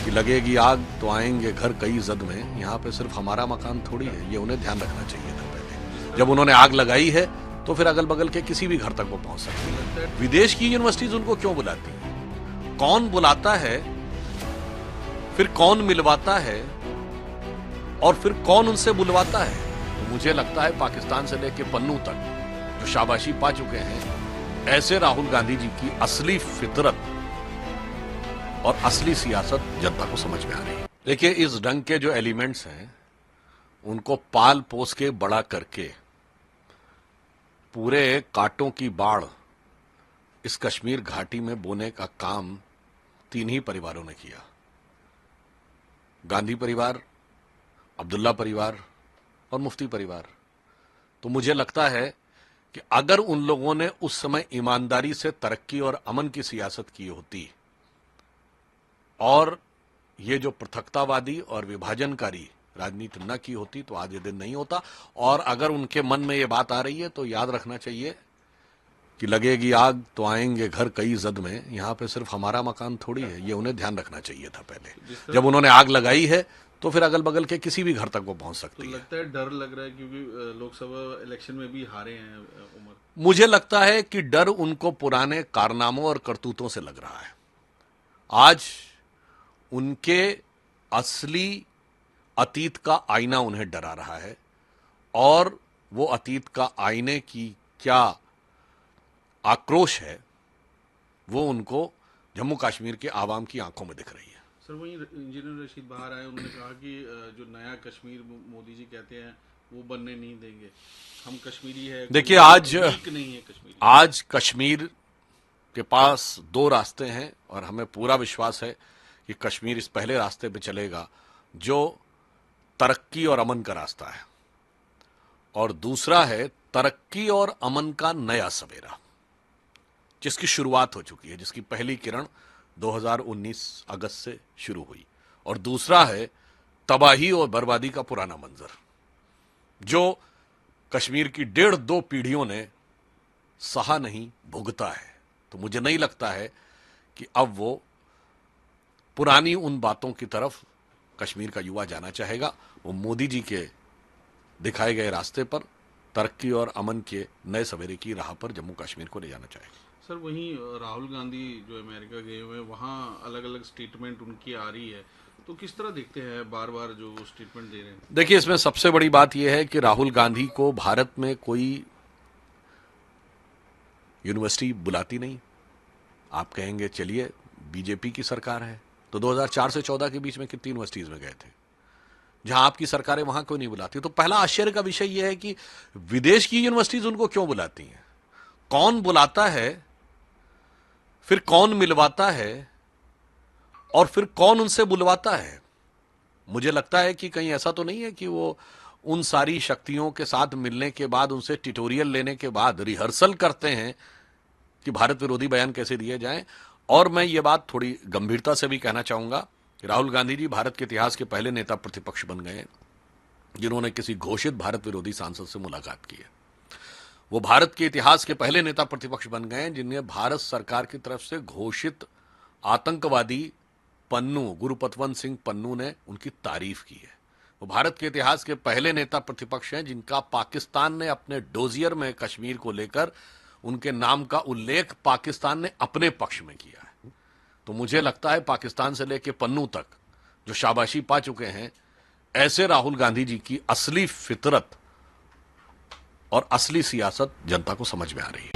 कि लगेगी आग तो आएंगे घर कई जद में, यहाँ पे सिर्फ हमारा मकान थोड़ी है, ये उन्हें ध्यान रखना चाहिए था पहले। जब उन्होंने आग लगाई है तो फिर अगल बगल के किसी भी घर तक वो पहुंच सकती है। विदेश की यूनिवर्सिटीज उनको क्यों बुलाती है? कौन बुलाता है, फिर कौन मिलवाता है और फिर कौन उनसे बुलवाता है? तो मुझे लगता है पाकिस्तान से लेकर पन्नू तक जो शाबाशी पा चुके हैं, ऐसे राहुल गांधी जी की असली फितरत और असली सियासत जनता को समझ में आ रही है। देखिए, इस ढंग के जो एलिमेंट्स हैं उनको पाल पोस के बड़ा करके पूरे कांटों की बाढ़ इस कश्मीर घाटी में बोने का काम तीन ही परिवारों ने किया। गांधी परिवार, अब्दुल्ला परिवार और मुफ्ती परिवार। तो मुझे लगता है कि अगर उन लोगों ने उस समय ईमानदारी से तरक्की और अमन की सियासत की होती और ये जो पृथकतावादी और विभाजनकारी राजनीति न की होती तो आज ये दिन नहीं होता। और अगर उनके मन में ये बात आ रही है तो याद रखना चाहिए कि लगेगी आग तो आएंगे घर कई जद में, यहाँ पे सिर्फ हमारा मकान थोड़ी है, ये उन्हें ध्यान रखना चाहिए था पहले। जब उन्होंने आग लगाई है तो फिर अगल बगल के किसी भी घर तक वो पहुंच सकती है। तो लगता है डर लग रहा है क्योंकि लोकसभा इलेक्शन में भी हारे हैं उमर। मुझे लगता है कि डर उनको पुराने कारनामों और करतूतों से लग रहा है। आज उनके असली अतीत का आईना उन्हें डरा रहा है और वो अतीत का आईने की क्या आक्रोश है वो उनको जम्मू कश्मीर के आवाम की आंखों में दिख रही है। सर, वहीं इंजीनियर रशीद बाहर आए, उन्होंने कहा कि जो नया कश्मीर मोदी जी कहते हैं वो बनने नहीं देंगे, हम कश्मीरी है। देखिए, आज नहीं है कश्मीरी। आज कश्मीर के पास दो रास्ते हैं और हमें पूरा विश्वास है कि कश्मीर इस पहले रास्ते पे चलेगा जो तरक्की और अमन का रास्ता है, और दूसरा है तरक्की और अमन का नया सवेरा जिसकी शुरुआत हो चुकी है, जिसकी पहली किरण 2019 अगस्त से शुरू हुई, और दूसरा है तबाही और बर्बादी का पुराना मंजर जो कश्मीर की 1.5-2 पीढ़ियों ने सहा नहीं, भुगता है। तो मुझे नहीं लगता है कि अब वो पुरानी उन बातों की तरफ कश्मीर का युवा जाना चाहेगा। वो मोदी जी के दिखाए गए रास्ते पर तरक्की और अमन के नए सवेरे की राह पर जम्मू कश्मीर को ले जाना चाहेगा। सर, वहीं राहुल गांधी जो अमेरिका गए हुए हैं, वहाँ अलग अलग स्टेटमेंट उनकी आ रही है, तो किस तरह देखते हैं बार बार जो वो स्टेटमेंट दे रहे हैं? देखिए, इसमें सबसे बड़ी बात यह है कि राहुल गांधी को भारत में कोई यूनिवर्सिटी बुलाती नहीं। आप कहेंगे चलिए बीजेपी की सरकार है, तो 2004 से 14 के बीच में कितनी यूनिवर्सिटीज में गए थे? जहां आपकी सरकारें वहां क्यों नहीं बुलाती? तो पहला आश्चर्य का विषय यह है कि विदेश की यूनिवर्सिटीज उनको क्यों बुलाती हैं? कौन बुलाता है, फिर कौन मिलवाता है और फिर कौन उनसे बुलवाता है? मुझे लगता है कि कहीं ऐसा तो नहीं है कि वो उन सारी शक्तियों के साथ मिलने के बाद, उनसे ट्यूटोरियल लेने के बाद रिहर्सल करते हैं कि भारत विरोधी बयान कैसे दिए जाएं। और मैं ये बात थोड़ी गंभीरता से भी कहना चाहूंगा कि राहुल गांधी जी भारत के इतिहास के पहले नेता प्रतिपक्ष बन गए जिन्होंने किसी घोषित भारत विरोधी सांसद से मुलाकात की है। वो भारत के इतिहास के पहले नेता प्रतिपक्ष बन गए जिन्हें भारत सरकार की तरफ से घोषित आतंकवादी पन्नू, गुरुपतवंत सिंह पन्नू ने उनकी तारीफ की है। वो भारत के इतिहास के पहले नेता प्रतिपक्ष हैं जिनका पाकिस्तान ने अपने डोजियर में कश्मीर को लेकर उनके नाम का उल्लेख पाकिस्तान ने अपने पक्ष में किया है। तो मुझे लगता है पाकिस्तान से लेकर पन्नू तक जो शाबाशी पा चुके हैं, ऐसे राहुल गांधी जी की असली फितरत और असली सियासत जनता को समझ में आ रही है।